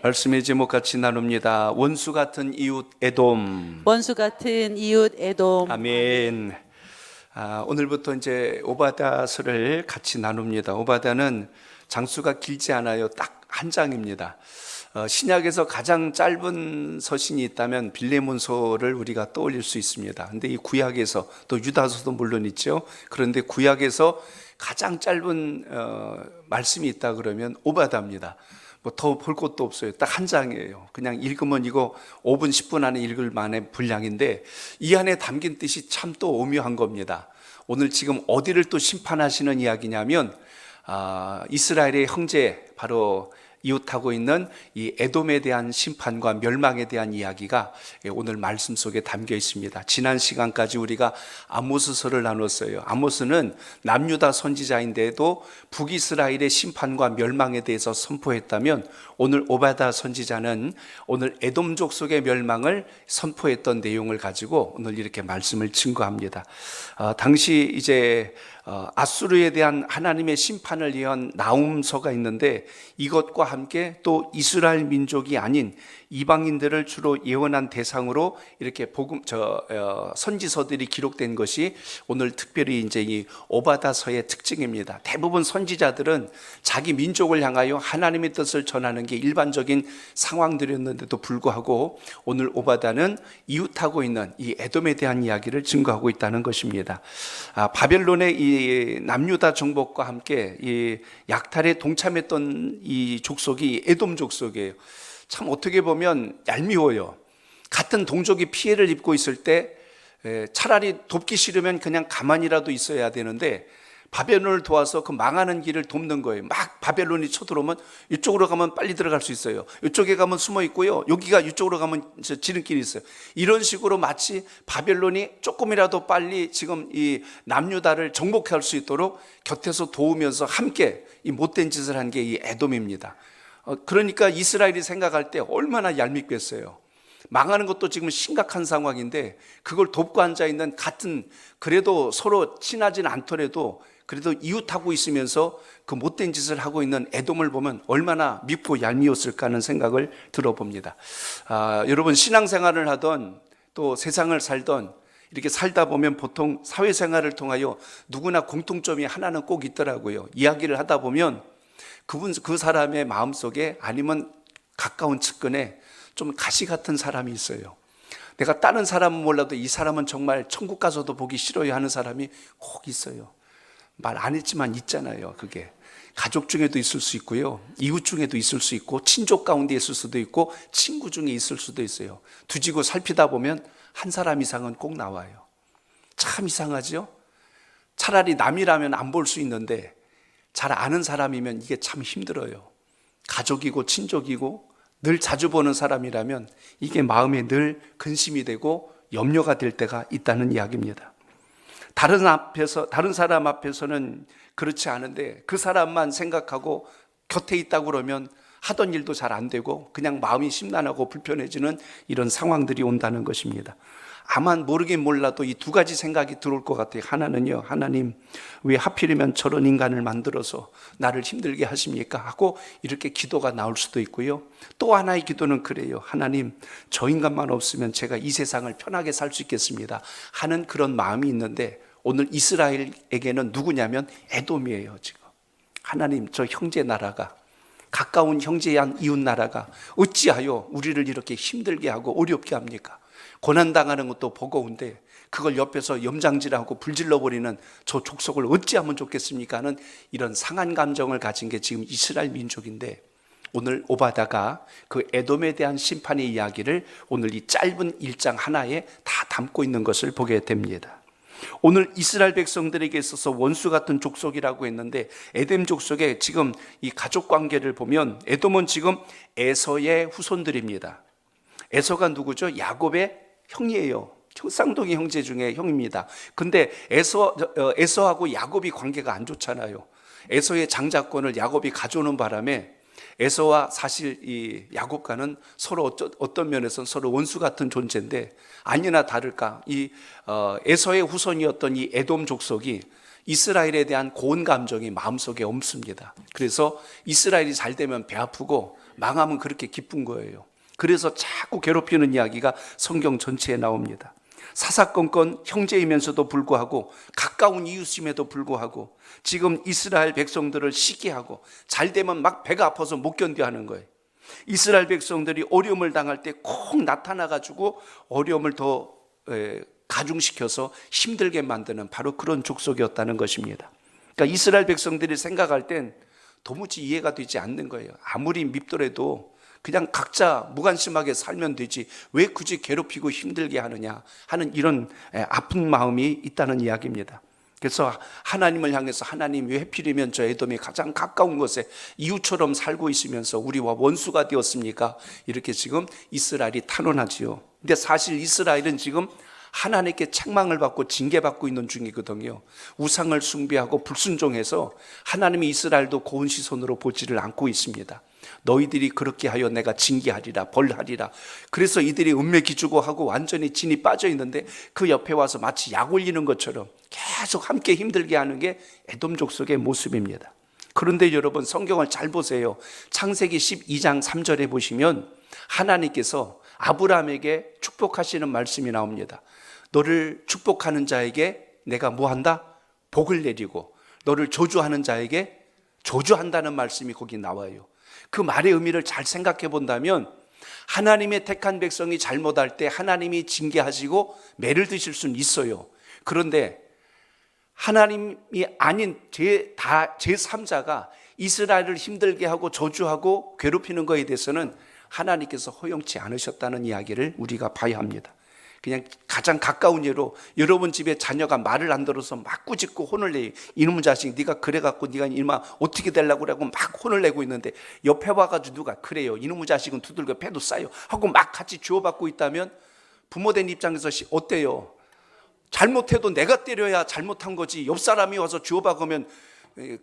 말씀의 제목 같이 나눕니다. 원수 같은 이웃 에돔. 원수 같은 이웃 에돔. 아멘. 오늘부터 이제 오바다서를 같이 나눕니다. 오바다는 장수가 길지 않아요. 딱 한 장입니다. 신약에서 가장 짧은 서신이 있다면 빌레몬서를 우리가 떠올릴 수 있습니다. 근데 이 구약에서 또 유다서도 물론 있죠. 그런데 구약에서 가장 짧은 말씀이 있다 그러면 오바다입니다. 뭐 더 볼 것도 없어요. 딱 한 장이에요. 그냥 읽으면 이거 5분 10분 안에 읽을 만한 분량인데 이 안에 담긴 뜻이 참 또 오묘한 겁니다. 오늘 지금 어디를 또 심판하시는 이야기냐면 이스라엘의 형제 바로 이웃하고 있는 이 에돔에 대한 심판과 멸망에 대한 이야기가 오늘 말씀 속에 담겨 있습니다. 지난 시간까지 우리가 아모스서를 나눴어요. 아모스는 남유다 선지자인데도 북이스라엘의 심판과 멸망에 대해서 선포했다면 오늘 오바다 선지자는 오늘 에돔 족속의 멸망을 선포했던 내용을 가지고 오늘 이렇게 말씀을 증거합니다. 당시 이제 아수르에 대한 하나님의 심판을 위한 나훔서가 있는데 이것과 함께 또 이스라엘 민족이 아닌 이방인들을 주로 예언한 대상으로 이렇게 선지서들이 기록된 것이 오늘 특별히 이제 이 오바다서의 특징입니다. 대부분 선지자들은 자기 민족을 향하여 하나님의 뜻을 전하는 게 일반적인 상황들이었는데도 불구하고 오늘 오바다는 이웃하고 있는 이 에돔에 대한 이야기를 증거하고 있다는 것입니다. 바벨론의 이 남유다 정복과 함께 이 약탈에 동참했던 이 족속이 에돔 족속이에요. 참 어떻게 보면 얄미워요. 같은 동족이 피해를 입고 있을 때 차라리 돕기 싫으면 그냥 가만히라도 있어야 되는데 바벨론을 도와서 그 망하는 길을 돕는 거예요. 막 바벨론이 쳐들어오면 이쪽으로 가면 빨리 들어갈 수 있어요. 이쪽에 가면 숨어 있고요. 여기가 이쪽으로 가면 지름길이 있어요. 이런 식으로 마치 바벨론이 조금이라도 빨리 지금 이 남유다를 정복할 수 있도록 곁에서 도우면서 함께 이 못된 짓을 한 게 이 에돔입니다. 그러니까 이스라엘이 생각할 때 얼마나 얄밉겠어요. 망하는 것도 지금 심각한 상황인데 그걸 돕고 앉아있는 같은 그래도 서로 친하진 않더라도 그래도 이웃하고 있으면서 그 못된 짓을 하고 있는 에돔을 보면 얼마나 밉고 얄미웠을까 하는 생각을 들어봅니다. 여러분 신앙생활을 하던 또 세상을 살던 이렇게 살다 보면 보통 사회생활을 통하여 누구나 공통점이 하나는 꼭 있더라고요. 이야기를 하다 보면 그 사람의 마음속에 아니면 가까운 측근에 좀 가시 같은 사람이 있어요. 내가 다른 사람은 몰라도 이 사람은 정말 천국 가서도 보기 싫어요 하는 사람이 꼭 있어요. 말 안 했지만 있잖아요. 그게 가족 중에도 있을 수 있고요, 이웃 중에도 있을 수 있고, 친족 가운데 있을 수도 있고, 친구 중에 있을 수도 있어요. 두지고 살피다 보면 한 사람 이상은 꼭 나와요. 참 이상하죠? 차라리 남이라면 안 볼 수 있는데 잘 아는 사람이면 이게 참 힘들어요. 가족이고 친족이고 늘 자주 보는 사람이라면 이게 마음에 늘 근심이 되고 염려가 될 때가 있다는 이야기입니다. 다른 사람 앞에서는 그렇지 않은데 그 사람만 생각하고 곁에 있다고 그러면 하던 일도 잘 안 되고 그냥 마음이 심란하고 불편해지는 이런 상황들이 온다는 것입니다. 아마 모르긴 몰라도 이 두 가지 생각이 들어올 것 같아요. 하나는요, 하나님 왜 하필이면 저런 인간을 만들어서 나를 힘들게 하십니까? 하고 이렇게 기도가 나올 수도 있고요. 또 하나의 기도는 그래요. 하나님 저 인간만 없으면 제가 이 세상을 편하게 살 수 있겠습니다 하는 그런 마음이 있는데 오늘 이스라엘에게는 누구냐면 에돔이에요. 지금 하나님 저 형제 나라가, 가까운 형제한 이웃 나라가 어찌하여 우리를 이렇게 힘들게 하고 어렵게 합니까? 고난당하는 것도 버거운데 그걸 옆에서 염장질하고 불질러버리는 저 족속을 어찌하면 좋겠습니까 하는 이런 상한 감정을 가진 게 지금 이스라엘 민족인데 오늘 오바다가 그 에돔에 대한 심판의 이야기를 오늘 이 짧은 1장 하나에 다 담고 있는 것을 보게 됩니다. 오늘 이스라엘 백성들에게 있어서 원수 같은 족속이라고 했는데 에돔 족속의 지금 이 가족 관계를 보면 에돔은 지금 에서의 후손들입니다. 에서가 누구죠? 야곱의 형이에요. 쌍둥이 형제 중에 형입니다. 근데 에서하고 야곱이 관계가 안 좋잖아요. 에서의 장자권을 야곱이 가져오는 바람에 에서와 사실 이 야곱과는 서로 어떤 면에서는 서로 원수 같은 존재인데 아니나 다를까 이 에서의 후손이었던 이 에돔 족속이 이스라엘에 대한 고운 감정이 마음속에 없습니다. 그래서 이스라엘이 잘 되면 배 아프고 망하면 그렇게 기쁜 거예요. 그래서 자꾸 괴롭히는 이야기가 성경 전체에 나옵니다. 사사건건 형제이면서도 불구하고 가까운 이웃임에도 불구하고 지금 이스라엘 백성들을 시기하고 잘 되면 막 배가 아파서 못 견뎌 하는 거예요. 이스라엘 백성들이 어려움을 당할 때 꼭 나타나가지고 어려움을 더 가중시켜서 힘들게 만드는 바로 그런 족속이었다는 것입니다. 그러니까 이스라엘 백성들이 생각할 땐 도무지 이해가 되지 않는 거예요. 아무리 밉더라도 그냥 각자 무관심하게 살면 되지 왜 굳이 괴롭히고 힘들게 하느냐 하는 이런 아픈 마음이 있다는 이야기입니다. 그래서 하나님을 향해서 하나님 왜 하필이면 저 에돔이 가장 가까운 곳에 이웃처럼 살고 있으면서 우리와 원수가 되었습니까? 이렇게 지금 이스라엘이 탄원하지요. 근데 사실 이스라엘은 지금 하나님께 책망을 받고 징계받고 있는 중이거든요. 우상을 숭배하고 불순종해서 하나님이 이스라엘도 고운 시선으로 보지를 않고 있습니다. 너희들이 그렇게 하여 내가 징계하리라 벌하리라. 그래서 이들이 은매기주고 하고 완전히 진이 빠져 있는데 그 옆에 와서 마치 약 올리는 것처럼 계속 함께 힘들게 하는 게 에돔 족속의 모습입니다. 그런데 여러분 성경을 잘 보세요. 창세기 12장 3절에 보시면 하나님께서 아브라함에게 축복하시는 말씀이 나옵니다. 너를 축복하는 자에게 내가 뭐한다? 복을 내리고 너를 저주하는 자에게 저주한다는 말씀이 거기 나와요. 그 말의 의미를 잘 생각해 본다면 하나님의 택한 백성이 잘못할 때 하나님이 징계하시고 매를 드실 수는 있어요. 그런데 하나님이 아닌 제3자가 이스라엘을 힘들게 하고 저주하고 괴롭히는 것에 대해서는 하나님께서 허용치 않으셨다는 이야기를 우리가 봐야 합니다. 그냥 가장 가까운 예로 여러분 집에 자녀가 말을 안 들어서 막 꾸짖고 혼을 내요. 이놈 자식 네가 그래갖고 네가 이마 어떻게 되려고 그러고 막 혼을 내고 있는데 옆에 와가지고 누가 그래요 이놈 자식은 두들겨 패도 싸요 하고 막 같이 주워받고 있다면 부모된 입장에서 어때요? 잘못해도 내가 때려야 잘못한 거지 옆 사람이 와서 주워박으면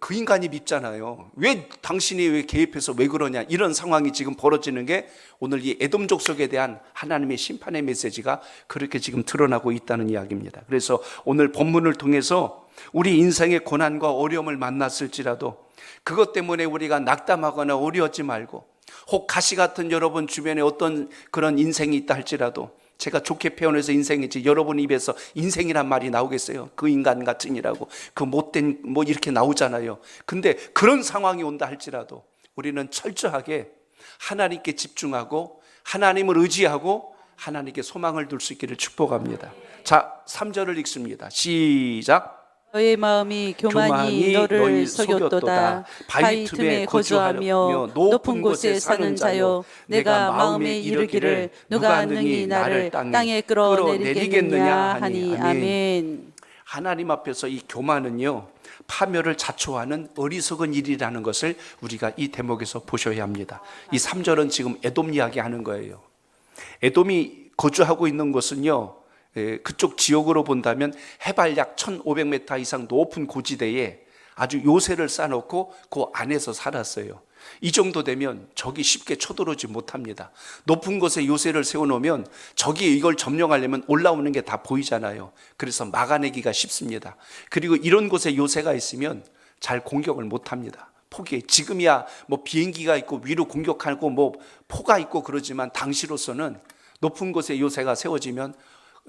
그 인간이 밉잖아요. 왜 당신이 왜 개입해서 왜 그러냐 이런 상황이 지금 벌어지는 게 오늘 이 에돔 족속에 대한 하나님의 심판의 메시지가 그렇게 지금 드러나고 있다는 이야기입니다. 그래서 오늘 본문을 통해서 우리 인생의 고난과 어려움을 만났을지라도 그것 때문에 우리가 낙담하거나 어려워하지 말고 혹 가시 같은 여러분 주변에 어떤 그런 인생이 있다 할지라도 제가 좋게 표현해서 인생이지 여러분 입에서 인생이란 말이 나오겠어요? 그 인간 같으니라고 그 못된 뭐 이렇게 나오잖아요. 근데 그런 상황이 온다 할지라도 우리는 철저하게 하나님께 집중하고 하나님을 의지하고 하나님께 소망을 둘 수 있기를 축복합니다. 자, 3절을 읽습니다. 시작. 너의 마음이 교만이 너를 속였도다. 바위 틈에 거주하며 높은 곳에 사는 자여, 내가 마음에 이르기를 누가 능히 나를 땅에 끌어내리겠느냐 하니. 아멘. 하나님 앞에서 이 교만은요 파멸을 자초하는 어리석은 일이라는 것을 우리가 이 대목에서 보셔야 합니다. 이 3절은 지금 에돔 이야기하는 거예요. 에돔이 거주하고 있는 곳은요 그쪽 지역으로 본다면 해발 약 1500m 이상 높은 고지대에 아주 요새를 쌓아놓고 그 안에서 살았어요. 이 정도 되면 적이 쉽게 쳐들어오지 못합니다. 높은 곳에 요새를 세워놓으면 적이 이걸 점령하려면 올라오는 게 다 보이잖아요. 그래서 막아내기가 쉽습니다. 그리고 이런 곳에 요새가 있으면 잘 공격을 못합니다. 포기해. 지금이야 뭐 비행기가 있고 위로 공격하고 뭐 포가 있고 그러지만 당시로서는 높은 곳에 요새가 세워지면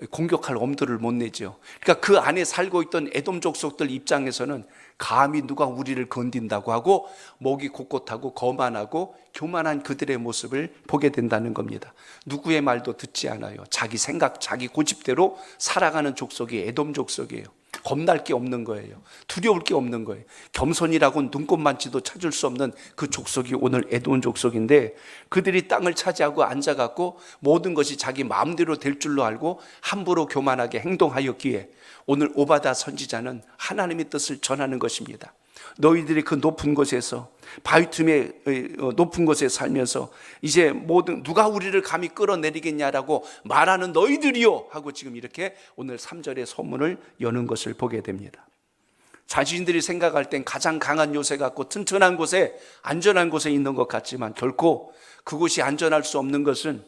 공격할 엄두를 못 내죠. 그러니까 그 안에 살고 있던 에돔 족속들 입장에서는 감히 누가 우리를 건든다고 하고 목이 곳곳하고 거만하고 교만한 그들의 모습을 보게 된다는 겁니다. 누구의 말도 듣지 않아요. 자기 생각, 자기 고집대로 살아가는 족속이 에돔 족속이에요. 겁날 게 없는 거예요. 두려울 게 없는 거예요. 겸손이라고는 눈꼽만치도 찾을 수 없는 그 족속이 오늘 에돔 족속인데 그들이 땅을 차지하고 앉아갖고 모든 것이 자기 마음대로 될 줄로 알고 함부로 교만하게 행동하였기에 오늘 오바다 선지자는 하나님의 뜻을 전하는 것입니다. 너희들이 그 높은 곳에서 바위 틈에 높은 곳에 살면서 이제 모든 누가 우리를 감히 끌어내리겠냐라고 말하는 너희들이요 하고 지금 이렇게 오늘 3절의 소문을 여는 것을 보게 됩니다. 자신들이 생각할 땐 가장 강한 요새 같고 튼튼한 곳에 안전한 곳에 있는 것 같지만 결코 그곳이 안전할 수 없는 것은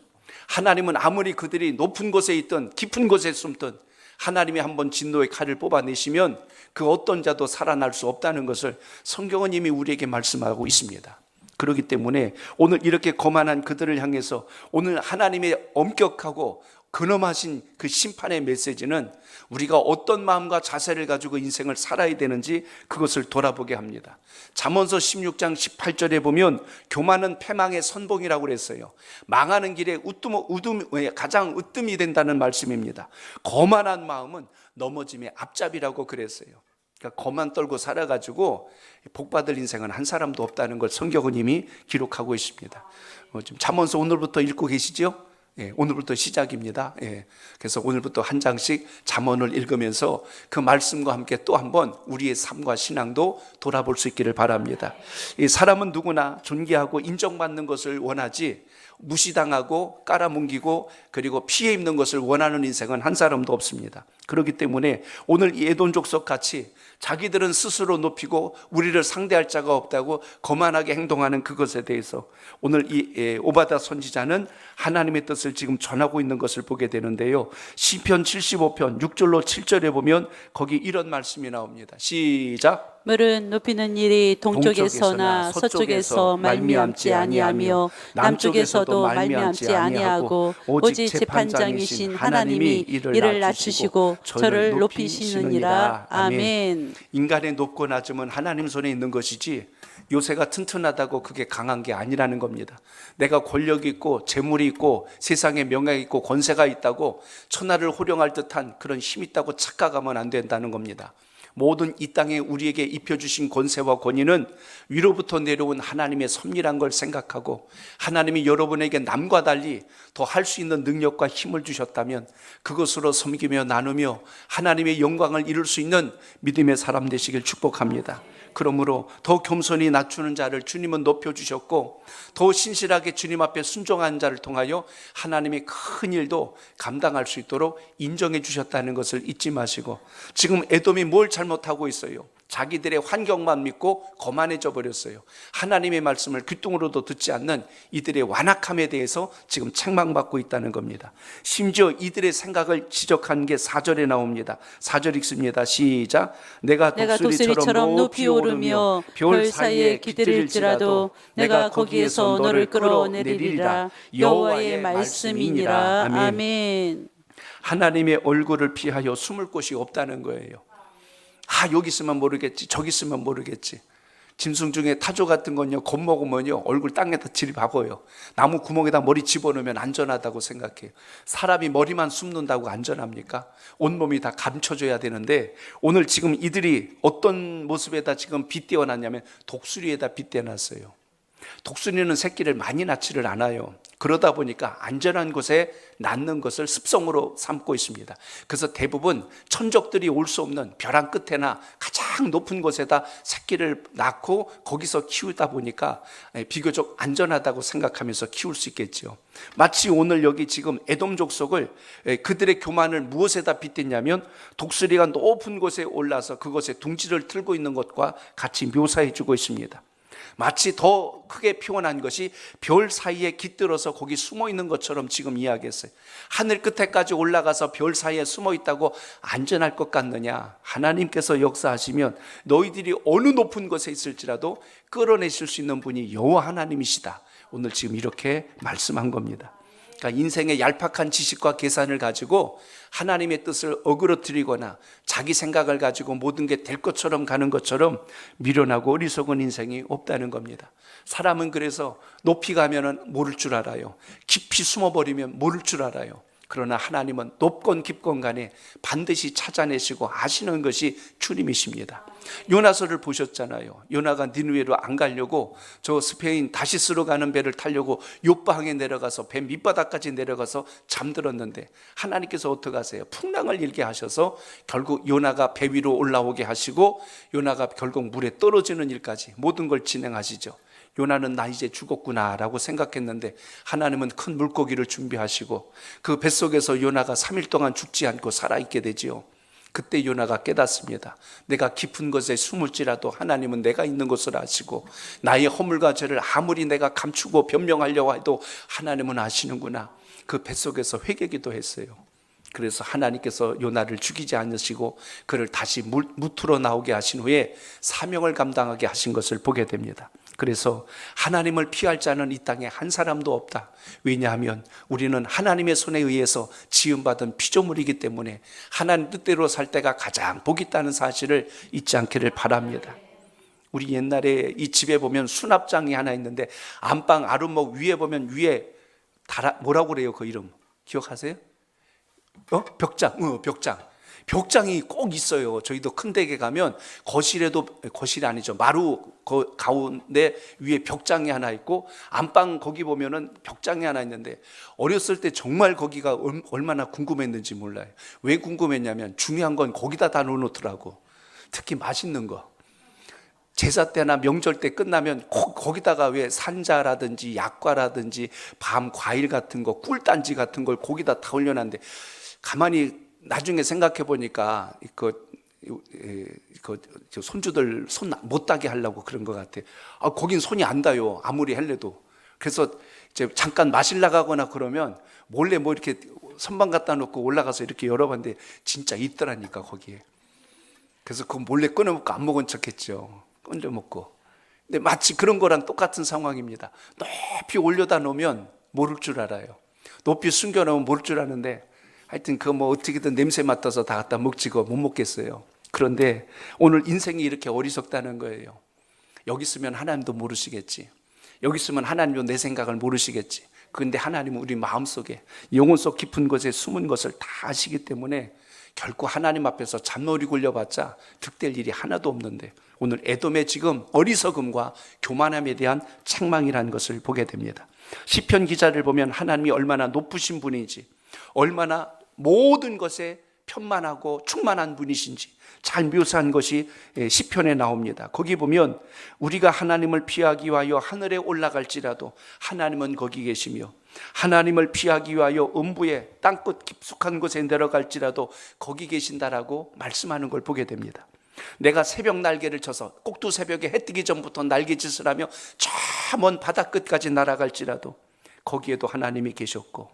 하나님은 아무리 그들이 높은 곳에 있든 깊은 곳에 숨든 하나님이 한번 진노의 칼을 뽑아내시면 그 어떤 자도 살아날 수 없다는 것을 성경은 이미 우리에게 말씀하고 있습니다. 그렇기 때문에 오늘 이렇게 거만한 그들을 향해서 오늘 하나님의 엄격하고 근엄하신 그 심판의 메시지는 우리가 어떤 마음과 자세를 가지고 인생을 살아야 되는지 그것을 돌아보게 합니다. 잠언서 16장 18절에 보면 교만은 패망의 선봉이라고 그랬어요. 망하는 길에 가장 으뜸이 된다는 말씀입니다. 거만한 마음은 넘어짐의 앞잡이라고 그랬어요. 그러니까 거만 떨고 살아가지고 복받을 인생은 한 사람도 없다는 걸 성경은 이미 기록하고 있습니다. 지금 잠언서 오늘부터 읽고 계시죠? 오늘부터 시작입니다. 그래서 오늘부터 한 장씩 잠언을 읽으면서 그 말씀과 함께 또 한번 우리의 삶과 신앙도 돌아볼 수 있기를 바랍니다. 이 사람은 누구나 존귀하고 인정받는 것을 원하지 무시당하고 깔아뭉기고 그리고 피해 입는 것을 원하는 인생은 한 사람도 없습니다. 그렇기 때문에 오늘 이 에돔 족속 같이 자기들은 스스로 높이고 우리를 상대할 자가 없다고 거만하게 행동하는 그것에 대해서 오늘 이 오바다 선지자는 하나님의 뜻을 지금 전하고 있는 것을 보게 되는데요. 시편 75편 6절로 7절에 보면 거기 이런 말씀이 나옵니다. 시작. 물은 높이는 일이 동쪽에서나 서쪽에서 말미암지 아니하며 남쪽에서도 말미암지 아니하고 오직 재판장이신 하나님이 이를 낮추시고 저를 높이시느니라. 아멘. 인간의 높고 낮음은 하나님 손에 있는 것이지 요새가 튼튼하다고 그게 강한 게 아니라는 겁니다. 내가 권력이 있고 재물이 있고 세상에 명예가 있고 권세가 있다고 천하를 호령할 듯한 그런 힘이 있다고 착각하면 안 된다는 겁니다. 모든 이 땅에 우리에게 입혀주신 권세와 권위는 위로부터 내려온 하나님의 섭리란 걸 생각하고 하나님이 여러분에게 남과 달리 더 할 수 있는 능력과 힘을 주셨다면 그것으로 섬기며 나누며 하나님의 영광을 이룰 수 있는 믿음의 사람 되시길 축복합니다. 그러므로 더 겸손히 낮추는 자를 주님은 높여주셨고 더 신실하게 주님 앞에 순종한 자를 통하여 하나님의 큰 일도 감당할 수 있도록 인정해 주셨다는 것을 잊지 마시고 지금 에돔이 뭘 잘못하고 있어요? 자기들의 환경만 믿고 거만해져 버렸어요. 하나님의 말씀을 귀뚱으로도 듣지 않는 이들의 완악함에 대해서 지금 책망받고 있다는 겁니다. 심지어 이들의 생각을 지적한 게 4절에 나옵니다. 4절 읽습니다. 시작. 내가 독수리처럼 높이 오르며 별 사이에 깃들일지라도 내가 거기에서 너를 끌어내리리라. 여호와의 말씀이니라. 아멘. 하나님의 얼굴을 피하여 숨을 곳이 없다는 거예요. 여기 있으면 모르겠지, 저기 있으면 모르겠지. 짐승 중에 타조 같은 건요, 겁먹으면요 얼굴 땅에다 들이박아요. 나무 구멍에다 머리 집어넣으면 안전하다고 생각해요. 사람이 머리만 숨는다고 안전합니까? 온몸이 다 감춰져야 되는데 오늘 지금 이들이 어떤 모습에다 지금 빗대어놨냐면 독수리에다 빗대어놨어요. 독수리는 새끼를 많이 낳지를 않아요. 그러다 보니까 안전한 곳에 낳는 것을 습성으로 삼고 있습니다. 그래서 대부분 천적들이 올 수 없는 벼랑 끝에나 가장 높은 곳에다 새끼를 낳고 거기서 키우다 보니까 비교적 안전하다고 생각하면서 키울 수 있겠죠. 마치 오늘 여기 지금 에돔 족속을 그들의 교만을 무엇에다 빗댔냐면 독수리가 높은 곳에 올라서 그곳에 둥지를 틀고 있는 것과 같이 묘사해 주고 있습니다. 마치 더 크게 표현한 것이 별 사이에 깃들어서 거기 숨어 있는 것처럼 지금 이야기했어요. 하늘 끝에까지 올라가서 별 사이에 숨어 있다고 안전할 것 같느냐? 하나님께서 역사하시면 너희들이 어느 높은 곳에 있을지라도 끌어내실 수 있는 분이 여호와 하나님이시다. 오늘 지금 이렇게 말씀한 겁니다. 그러니까 인생의 얄팍한 지식과 계산을 가지고 하나님의 뜻을 어그러뜨리거나 자기 생각을 가지고 모든 게 될 것처럼 가는 것처럼 미련하고 어리석은 인생이 없다는 겁니다. 사람은 그래서 높이 가면은 모를 줄 알아요. 깊이 숨어버리면 모를 줄 알아요. 그러나 하나님은 높건 깊건 간에 반드시 찾아내시고 아시는 것이 주님이십니다. 요나서를 보셨잖아요. 요나가 니느웨로 안 가려고 저 스페인 다시스로 가는 배를 타려고 요바항에 내려가서 배 밑바닥까지 내려가서 잠들었는데 하나님께서 어떻게 하세요? 풍랑을 일게 하셔서 결국 요나가 배 위로 올라오게 하시고 요나가 결국 물에 떨어지는 일까지 모든 걸 진행하시죠. 요나는 나 이제 죽었구나 라고 생각했는데 하나님은 큰 물고기를 준비하시고 그 뱃속에서 요나가 3일 동안 죽지 않고 살아있게 되지요. 그때 요나가 깨닫습니다. 내가 깊은 곳에 숨을지라도 하나님은 내가 있는 것을 아시고 나의 허물과 죄를 아무리 내가 감추고 변명하려고 해도 하나님은 아시는구나. 그 뱃속에서 회개기도 했어요. 그래서 하나님께서 요나를 죽이지 않으시고 그를 다시 무트로 나오게 하신 후에 사명을 감당하게 하신 것을 보게 됩니다. 그래서 하나님을 피할 자는 이 땅에 한 사람도 없다. 왜냐하면 우리는 하나님의 손에 의해서 지음받은 피조물이기 때문에 하나님 뜻대로 살 때가 가장 복 있다는 사실을 잊지 않기를 바랍니다. 우리 옛날에 이 집에 보면 수납장이 하나 있는데 안방 아랫목 위에 보면 위에 뭐라고 그래요? 그 이름 기억하세요? 벽장. 벽장이 꼭 있어요. 저희도 큰 댁에 가면 거실이 아니죠. 마루 가운데 위에 벽장이 하나 있고 안방 거기 보면은 벽장이 하나 있는데 어렸을 때 정말 거기가 얼마나 궁금했는지 몰라요. 왜 궁금했냐면 중요한 건 거기다 다 넣어놓더라고. 특히 맛있는 거. 제사 때나 명절 때 끝나면 거기다가 왜 산자라든지 약과라든지 밤 과일 같은 거, 꿀단지 같은 걸 거기다 다 올려놨는데 가만히 나중에 생각해 보니까 손주들 손 못 닿게 하려고 그런 것 같아. 거긴 손이 안 닿아요. 아무리 할래도. 그래서 이제 잠깐 마실 나가거나 그러면 몰래 뭐 이렇게 선반 갖다 놓고 올라가서 이렇게 열어봤는데 진짜 있더라니까 거기에. 그래서 그거 몰래 꺼내먹고 안 먹은 척했죠. 건져 먹고. 근데 마치 그런 거랑 똑같은 상황입니다. 높이 올려다 놓으면 모를 줄 알아요. 높이 숨겨놓으면 모를 줄 아는데 하여튼 그 뭐 어떻게든 냄새 맡아서 다 갖다 먹지고 못 먹겠어요. 그런데 오늘 인생이 이렇게 어리석다는 거예요. 여기 있으면 하나님도 모르시겠지. 여기 있으면 하나님도 내 생각을 모르시겠지. 그런데 하나님은 우리 마음속에 영혼 속 깊은 곳에 숨은 것을 다 아시기 때문에 결코 하나님 앞에서 잔머리 굴려봤자 득될 일이 하나도 없는데 오늘 에돔의 지금 어리석음과 교만함에 대한 책망이라는 것을 보게 됩니다. 시편 기자를 보면 하나님이 얼마나 높으신 분인지, 얼마나 모든 것에 편만하고 충만한 분이신지 잘 묘사한 것이 시편에 나옵니다. 거기 보면 우리가 하나님을 피하기 위하여 하늘에 올라갈지라도 하나님은 거기 계시며 하나님을 피하기 위하여 음부의 땅끝 깊숙한 곳에 내려갈지라도 거기 계신다라고 말씀하는 걸 보게 됩니다. 내가 새벽 날개를 쳐서 꼭두 새벽에 해 뜨기 전부터 날개짓을 하며 저 먼 바다끝까지 날아갈지라도 거기에도 하나님이 계셨고,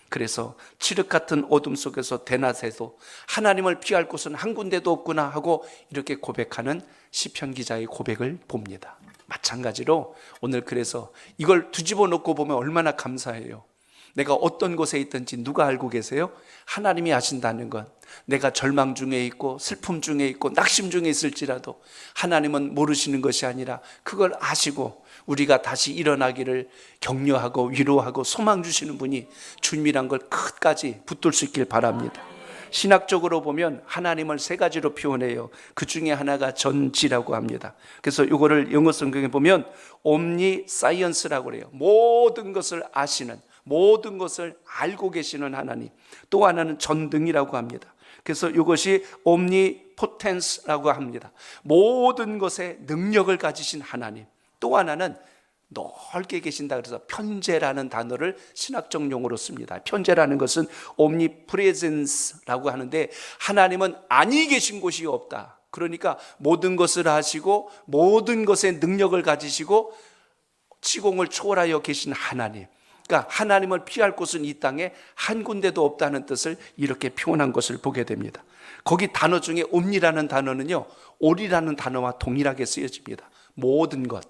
그래서 칠흑 같은 어둠 속에서 대낮에도 하나님을 피할 곳은 한 군데도 없구나 하고 이렇게 고백하는 시편 기자의 고백을 봅니다. 마찬가지로 오늘 그래서 이걸 뒤집어 놓고 보면 얼마나 감사해요. 내가 어떤 곳에 있든지 누가 알고 계세요? 하나님이 아신다는 것. 내가 절망 중에 있고 슬픔 중에 있고 낙심 중에 있을지라도 하나님은 모르시는 것이 아니라 그걸 아시고 우리가 다시 일어나기를 격려하고 위로하고 소망 주시는 분이 주님이란 걸 끝까지 붙들 수 있길 바랍니다. 신학적으로 보면 하나님을 세 가지로 표현해요. 그 중에 하나가 전지라고 합니다. 그래서 이거를 영어 성경에 보면 omniscience라고 그래요. 모든 것을 아시는, 모든 것을 알고 계시는 하나님. 또 하나는 전능이라고 합니다. 그래서 이것이 omnipotence라고 합니다. 모든 것에 능력을 가지신 하나님. 또 하나는 넓게 계신다 그래서 편재라는 단어를 신학적 용어로 씁니다. 편재라는 것은 omnipresence라고 하는데 하나님은 아니 계신 곳이 없다. 그러니까 모든 것을 하시고 모든 것에 능력을 가지시고 시공을 초월하여 계신 하나님. 그러니까 하나님을 피할 곳은 이 땅에 한 군데도 없다는 뜻을 이렇게 표현한 것을 보게 됩니다. 거기 단어 중에 옴니라는 단어는요, 올이라는 단어와 동일하게 쓰여집니다. 모든 것.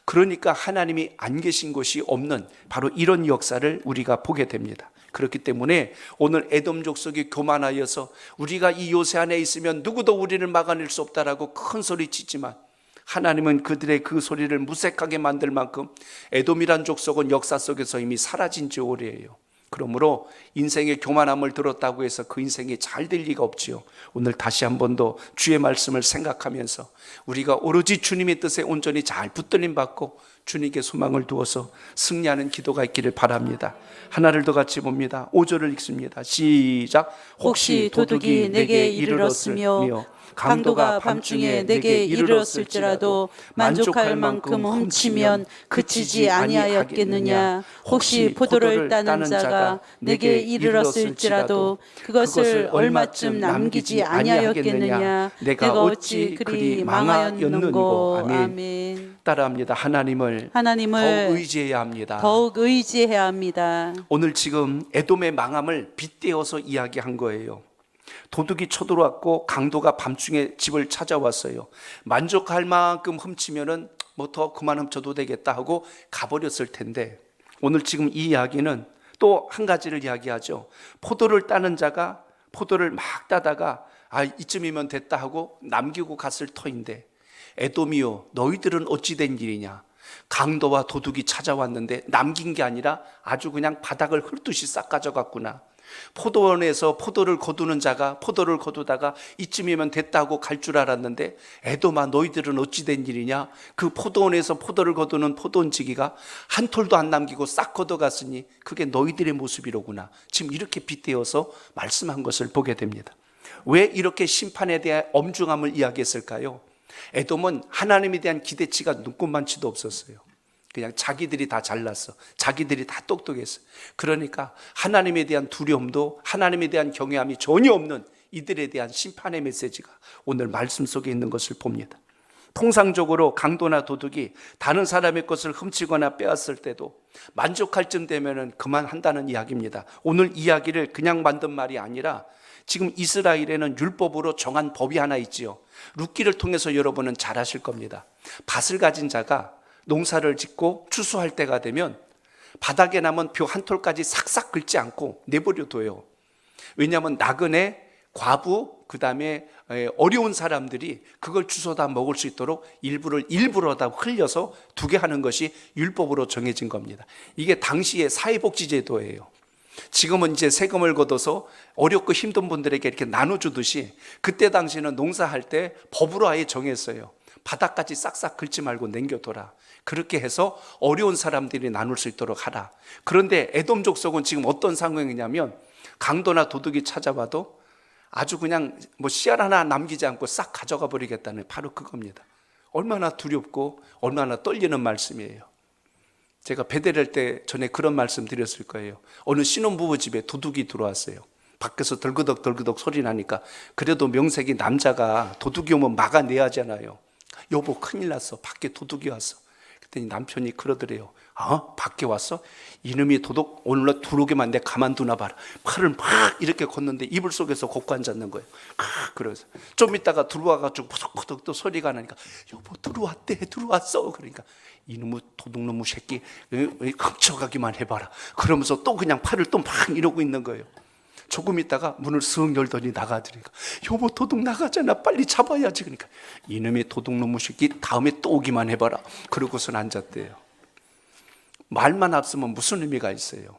그러니까 하나님이 안 계신 곳이 없는 바로 이런 역사를 우리가 보게 됩니다. 그렇기 때문에 오늘 에돔 족속이 교만하여서 우리가 이 요새 안에 있으면 누구도 우리를 막아낼 수 없다라고 큰 소리 치지만 하나님은 그들의 그 소리를 무색하게 만들 만큼 에돔이란 족속은 역사 속에서 이미 사라진 지 오래예요. 그러므로 인생의 교만함을 들었다고 해서 그 인생이 잘 될 리가 없지요. 오늘 다시 한 번 더 주의 말씀을 생각하면서 우리가 오로지 주님의 뜻에 온전히 잘 붙들림 받고 주님께 소망을 두어서 승리하는 기도가 있기를 바랍니다. 하나를 더 같이 봅니다. 5절을 읽습니다. 시작. 혹시 도둑이 내게 이르렀으며 강도가 밤중에 내게 이르렀을지라도 만족할 만큼 훔치면 그치지 아니하였겠느냐. 혹시 포도를 따는 자가 내게 이르렀을지라도 그것을 얼마쯤 남기지 아니하였겠느냐. 내가 어찌 그리 망하였는고. 아멘. 따라합니다. 하나님을 더욱 의지해야 합니다. 더욱 의지해야 합니다. 오늘 지금 에돔의 망함을 빗대어서 이야기한 거예요. 도둑이 쳐들어왔고 강도가 밤중에 집을 찾아왔어요. 만족할 만큼 훔치면은 뭐 더 그만 훔쳐도 되겠다 하고 가버렸을 텐데, 오늘 지금 이 이야기는 또 한 가지를 이야기하죠. 포도를 따는 자가 포도를 막 따다가 이쯤이면 됐다 하고 남기고 갔을 터인데, 에돔이요 너희들은 어찌 된 일이냐. 강도와 도둑이 찾아왔는데 남긴 게 아니라 아주 그냥 바닥을 훑듯이 싹 가져갔구나. 포도원에서 포도를 거두는 자가 포도를 거두다가 이쯤이면 됐다고 갈 줄 알았는데, 에돔아 너희들은 어찌 된 일이냐. 그 포도원에서 포도를 거두는 포도원지기가 한 톨도 안 남기고 싹 걷어갔으니 그게 너희들의 모습이로구나. 지금 이렇게 빗대어서 말씀한 것을 보게 됩니다. 왜 이렇게 심판에 대한 엄중함을 이야기했을까요? 에돔은 하나님에 대한 기대치가 눈꼽만치도 없었어요. 그냥 자기들이 다 잘났어. 자기들이 다 똑똑했어. 그러니까 하나님에 대한 두려움도 하나님에 대한 경외함이 전혀 없는 이들에 대한 심판의 메시지가 오늘 말씀 속에 있는 것을 봅니다. 통상적으로 강도나 도둑이 다른 사람의 것을 훔치거나 빼앗을 때도 만족할 쯤 되면 그만한다는 이야기입니다. 오늘 이야기를 그냥 만든 말이 아니라 지금 이스라엘에는 율법으로 정한 법이 하나 있지요. 룻기를 통해서 여러분은 잘 아실 겁니다. 밭을 가진 자가 농사를 짓고 추수할 때가 되면 바닥에 남은 벼 한 톨까지 싹싹 긁지 않고 내버려둬요. 왜냐하면 나그네, 과부, 그 다음에 어려운 사람들이 그걸 주워 다 먹을 수 있도록 일부러 다 흘려서 두게 하는 것이 율법으로 정해진 겁니다. 이게 당시의 사회복지제도예요. 지금은 이제 세금을 걷어서 어렵고 힘든 분들에게 이렇게 나눠주듯이, 그때 당시에는 농사할 때 법으로 아예 정했어요. 바닥까지 싹싹 긁지 말고 남겨둬라. 그렇게 해서 어려운 사람들이 나눌 수 있도록 하라. 그런데 에돔 족속은 지금 어떤 상황이냐면, 강도나 도둑이 찾아와도 아주 그냥 뭐 씨알 하나 남기지 않고 싹 가져가 버리겠다는, 바로 그겁니다. 얼마나 두렵고 얼마나 떨리는 말씀이에요. 제가 베델할 때 전에 그런 말씀 드렸을 거예요. 어느 신혼부부 집에 도둑이 들어왔어요. 밖에서 덜그덕 소리 나니까 그래도 명색이 남자가 도둑이 오면 막아내야 하잖아요. 여보 큰일 났어. 밖에 도둑이 왔어. 그랬더니 남편이 그러더래요. 밖에 왔어? 이놈이 도둑 오늘날 들어오게만 내 가만두나 봐라. 팔을 막 이렇게 걷는데 이불 속에서 걷고 앉았는 거예요. 그래서 좀 있다가 들어와가지고 포덕포덕 또 소리가 나니까 여보 들어왔어. 그러니까 이놈의 도둑놈의 새끼 훔쳐가기만 해봐라. 그러면서 또 그냥 팔을 또 막 이러고 있는 거예요. 조금 있다가 문을 쓱 열더니 나가더니까 여보 도둑 나가잖아. 빨리 잡아야지. 그러니까 이놈의 도둑놈의 새끼 다음에 또 오기만 해봐라. 그러고선 앉았대요. 말만 앞서면 무슨 의미가 있어요?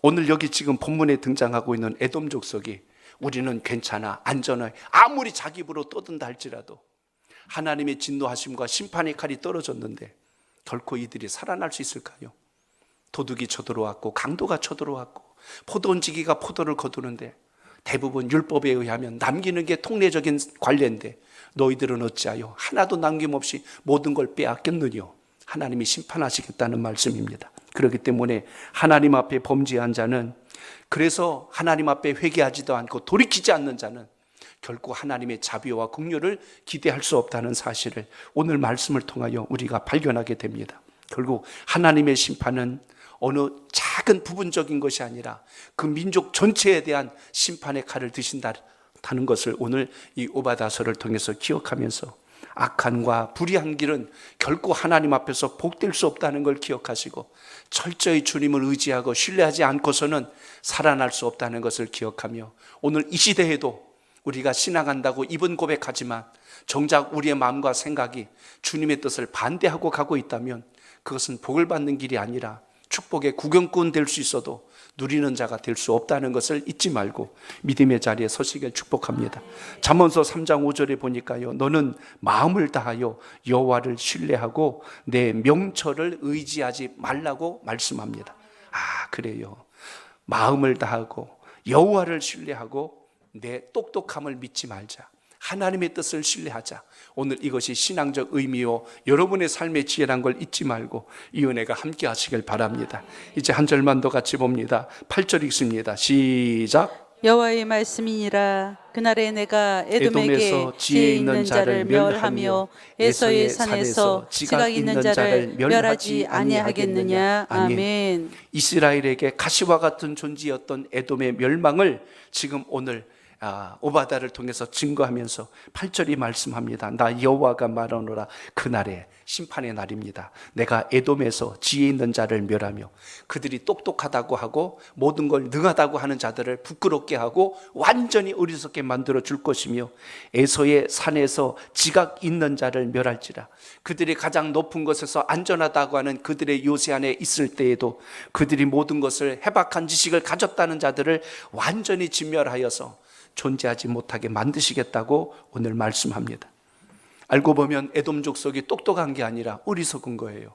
오늘 여기 지금 본문에 등장하고 있는 에돔 족속이 우리는 괜찮아, 안전해, 아무리 자기 입으로 떠든다 할지라도 하나님의 진노하심과 심판의 칼이 떨어졌는데 결코 이들이 살아날 수 있을까요? 도둑이 쳐들어왔고 강도가 쳐들어왔고 포도원지기가 포도를 거두는데 대부분 율법에 의하면 남기는 게 통례적인 관례인데, 너희들은 어찌하여 하나도 남김없이 모든 걸 빼앗겼느냐. 하나님이 심판하시겠다는 말씀입니다. 그렇기 때문에 하나님 앞에 범죄한 자는, 그래서 하나님 앞에 회개하지도 않고 돌이키지 않는 자는 결코 하나님의 자비와 긍휼을 기대할 수 없다는 사실을 오늘 말씀을 통하여 우리가 발견하게 됩니다. 결국 하나님의 심판은 어느 작은 부분적인 것이 아니라 그 민족 전체에 대한 심판의 칼을 드신다는 것을 오늘 이 오바다서를 통해서 기억하면서, 악한과 불의한 길은 결코 하나님 앞에서 복될 수 없다는 걸 기억하시고, 철저히 주님을 의지하고 신뢰하지 않고서는 살아날 수 없다는 것을 기억하며, 오늘 이 시대에도 우리가 신앙한다고 입은 고백하지만 정작 우리의 마음과 생각이 주님의 뜻을 반대하고 가고 있다면 그것은 복을 받는 길이 아니라 축복의 구경꾼 될 수 있어도 누리는 자가 될 수 없다는 것을 잊지 말고 믿음의 자리에 서시길 축복합니다. 잠언서 3장 5절에 보니까요, 너는 마음을 다하여 여호와를 신뢰하고 내 명철을 의지하지 말라고 말씀합니다. 그래요. 마음을 다하고 여호와를 신뢰하고 내 똑똑함을 믿지 말자. 하나님의 뜻을 신뢰하자. 오늘 이것이 신앙적 의미요 여러분의 삶의 지혜란 걸 잊지 말고 이 은혜가 함께 하시길 바랍니다. 이제 한 절만 더 같이 봅니다. 8절 읽습니다. 시작. 여호와의 말씀이니라. 그날에 내가 에돔에게 지혜 있는 자를 멸하며 에서의 산에서 지각 있는 자를 멸하지 아니하겠느냐. 아멘. 이스라엘에게 가시와 같은 존재였던 에돔의 멸망을 지금 오늘 오바다를 통해서 증거하면서 8절이 말씀합니다. 나 여호와가 말하노라. 그날에 심판의 날입니다. 내가 에돔에서 지혜 있는 자를 멸하며 그들이 똑똑하다고 하고 모든 걸 능하다고 하는 자들을 부끄럽게 하고 완전히 어리석게 만들어 줄 것이며 에서의 산에서 지각 있는 자를 멸할지라. 그들이 가장 높은 곳에서 안전하다고 하는 그들의 요새 안에 있을 때에도 그들이 모든 것을 해박한 지식을 가졌다는 자들을 완전히 진멸하여서 존재하지 못하게 만드시겠다고 오늘 말씀합니다. 알고 보면 에돔 족속이 똑똑한 게 아니라 어리석은 거예요.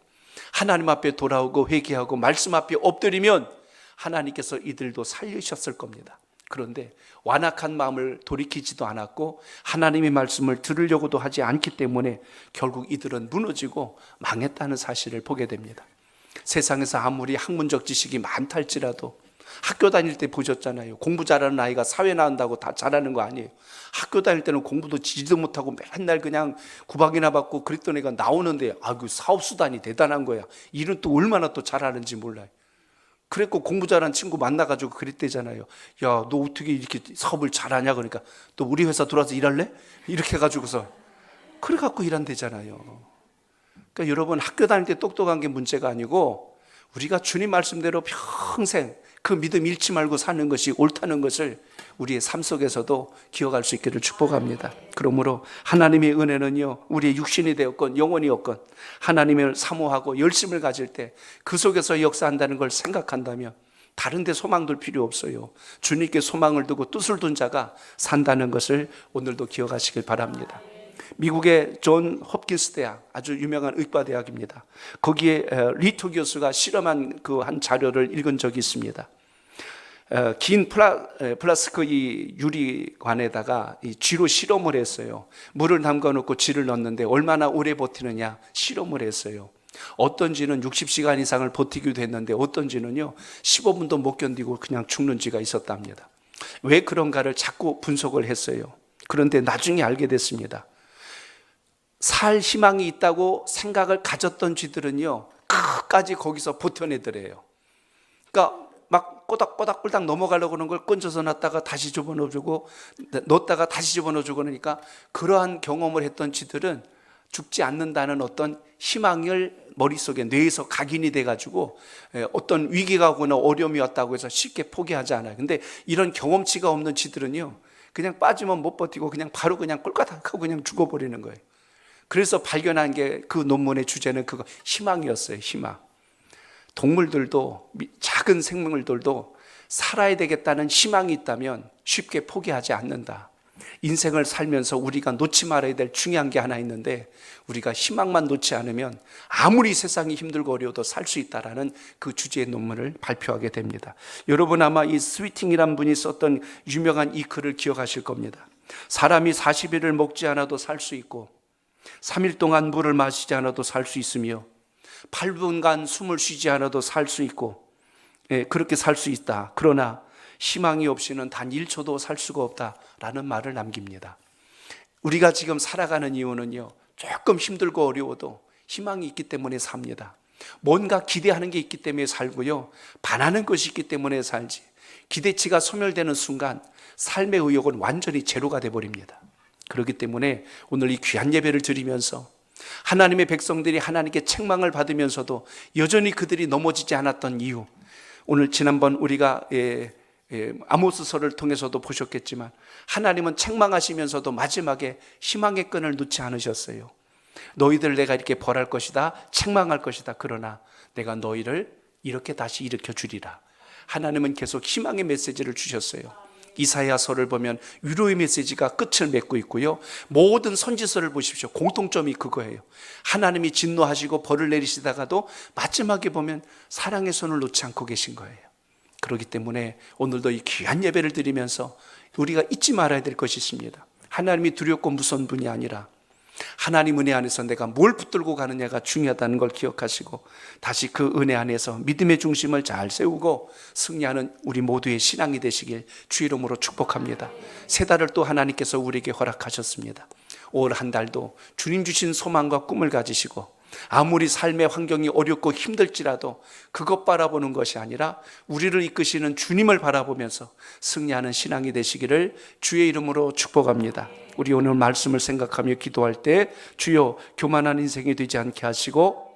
하나님 앞에 돌아오고 회개하고 말씀 앞에 엎드리면 하나님께서 이들도 살리셨을 겁니다. 그런데 완악한 마음을 돌이키지도 않았고 하나님의 말씀을 들으려고도 하지 않기 때문에 결국 이들은 무너지고 망했다는 사실을 보게 됩니다. 세상에서 아무리 학문적 지식이 많다 할지라도 학교 다닐 때 보셨잖아요. 공부 잘하는 아이가 사회 나온다고 다 잘하는 거 아니에요. 학교 다닐 때는 공부도 지지도 못하고 맨날 그냥 구박이나 받고 그랬던 애가 나오는데 그 사업수단이 대단한 거야. 일은 또 얼마나 또 잘하는지 몰라요. 그랬고 공부 잘하는 친구 만나가지고 그랬대잖아요. 야, 너 어떻게 이렇게 사업을 잘하냐? 그러니까 또 우리 회사 들어와서 일할래? 이렇게 해가지고서 그래갖고 일한대잖아요. 그러니까 여러분 학교 다닐 때 똑똑한 게 문제가 아니고 우리가 주님 말씀대로 평생 그 믿음 잃지 말고 사는 것이 옳다는 것을 우리의 삶 속에서도 기억할 수 있기를 축복합니다. 그러므로 하나님의 은혜는요, 우리의 육신이 되었건 영혼이었건 하나님을 사모하고 열심을 가질 때 그 속에서 역사한다는 걸 생각한다면 다른 데 소망 둘 필요 없어요. 주님께 소망을 두고 뜻을 둔 자가 산다는 것을 오늘도 기억하시길 바랍니다. 미국의 존 홉킨스 대학, 아주 유명한 의과대학입니다. 거기에 리토 교수가 실험한 그 한 자료를 읽은 적이 있습니다. 긴 플라스크 이 유리관에다가 이 쥐로 실험을 했어요. 물을 담가 놓고 쥐를 넣었는데 얼마나 오래 버티느냐 실험을 했어요. 어떤 쥐는 60시간 이상을 버티기도 했는데 어떤 쥐는요 15분도 못 견디고 그냥 죽는 쥐가 있었답니다. 왜 그런가를 자꾸 분석을 했어요. 그런데 나중에 알게 됐습니다. 살 희망이 있다고 생각을 가졌던 쥐들은요 끝까지 거기서 버텨내더래요. 그러니까 막 꼬닥꼬닥 넘어가려고 하는 걸 건져서 놨다가 다시 집어넣어주고 넣었다가 다시 집어넣어주고 그러니까 그러한 경험을 했던 쥐들은 죽지 않는다는 어떤 희망을 머릿속에 뇌에서 각인이 돼가지고 어떤 위기가 오거나 어려움이 왔다고 해서 쉽게 포기하지 않아요. 근데 이런 경험치가 없는 쥐들은요 그냥 빠지면 못 버티고 그냥 바로 그냥 꼴까닥 하고 그냥 죽어버리는 거예요. 그래서 발견한 게 그 논문의 주제는 그거 희망이었어요. 희망. 동물들도 작은 생물들도 살아야 되겠다는 희망이 있다면 쉽게 포기하지 않는다. 인생을 살면서 우리가 놓지 말아야 될 중요한 게 하나 있는데 우리가 희망만 놓지 않으면 아무리 세상이 힘들고 어려워도 살 수 있다라는 그 주제의 논문을 발표하게 됩니다. 여러분 아마 이 스위팅이란 분이 썼던 유명한 이 글을 기억하실 겁니다. 사람이 40일을 먹지 않아도 살 수 있고 3일 동안 물을 마시지 않아도 살 수 있으며 8분간 숨을 쉬지 않아도 살 수 있고 그렇게 살 수 있다. 그러나 희망이 없이는 단 1초도 살 수가 없다라는 말을 남깁니다. 우리가 지금 살아가는 이유는요 조금 힘들고 어려워도 희망이 있기 때문에 삽니다. 뭔가 기대하는 게 있기 때문에 살고요 바라는 것이 있기 때문에 살지 기대치가 소멸되는 순간 삶의 의욕은 완전히 제로가 돼버립니다. 그렇기 때문에 오늘 이 귀한 예배를 드리면서 하나님의 백성들이 하나님께 책망을 받으면서도 여전히 그들이 넘어지지 않았던 이유, 오늘 지난번 우리가 아모스서를 통해서도 보셨겠지만 하나님은 책망하시면서도 마지막에 희망의 끈을 놓지 않으셨어요. 너희들 내가 이렇게 벌할 것이다, 책망할 것이다. 그러나 내가 너희를 이렇게 다시 일으켜 주리라. 하나님은 계속 희망의 메시지를 주셨어요. 이사야서를 보면 위로의 메시지가 끝을 맺고 있고요 모든 선지서를 보십시오. 공통점이 그거예요. 하나님이 진노하시고 벌을 내리시다가도 마지막에 보면 사랑의 손을 놓지 않고 계신 거예요. 그렇기 때문에 오늘도 이 귀한 예배를 드리면서 우리가 잊지 말아야 될 것이 있습니다. 하나님이 두렵고 무서운 분이 아니라 하나님 은혜 안에서 내가 뭘 붙들고 가느냐가 중요하다는 걸 기억하시고 다시 그 은혜 안에서 믿음의 중심을 잘 세우고 승리하는 우리 모두의 신앙이 되시길 주 이름으로 축복합니다. 새 달을 또 하나님께서 우리에게 허락하셨습니다. 올 한 달도 주님 주신 소망과 꿈을 가지시고 아무리 삶의 환경이 어렵고 힘들지라도 그것 바라보는 것이 아니라 우리를 이끄시는 주님을 바라보면서 승리하는 신앙이 되시기를 주의 이름으로 축복합니다. 우리 오늘 말씀을 생각하며 기도할 때 주여 교만한 인생이 되지 않게 하시고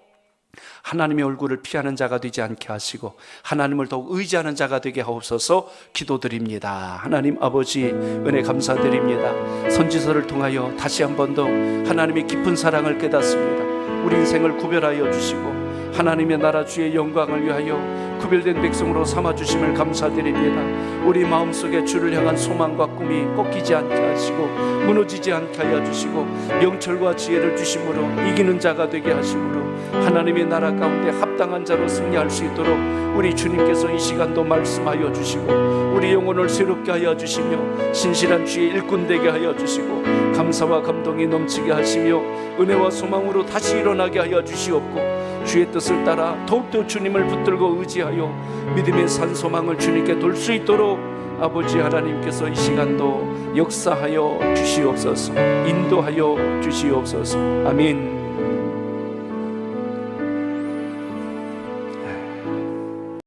하나님의 얼굴을 피하는 자가 되지 않게 하시고 하나님을 더욱 의지하는 자가 되게 하옵소서 기도드립니다. 하나님 아버지 은혜 감사드립니다. 선지서를 통하여 다시 한 번 더 하나님의 깊은 사랑을 깨닫습니다. 우리 인생을 구별하여 주시고 하나님의 나라 주의 영광을 위하여 구별된 백성으로 삼아주심을 감사드립니다. 우리 마음속에 주를 향한 소망과 꿈이 꺾이지 않게 하시고 무너지지 않게 하여 주시고 명철과 지혜를 주심으로 이기는 자가 되게 하심으로 하나님의 나라 가운데 합당한 자로 승리할 수 있도록 우리 주님께서 이 시간도 말씀하여 주시고 우리 영혼을 새롭게 하여 주시며 신실한 주의 일꾼 되게 하여 주시고 감사와 감동이 넘치게 하시며 은혜와 소망으로 다시 일어나게 하여 주시옵고 주의 뜻을 따라 더욱더 주님을 붙들고 의지하여 믿음의 산 소망을 주님께 돌 수 있도록 아버지 하나님께서 이 시간도 역사하여 주시옵소서 인도하여 주시옵소서 아멘.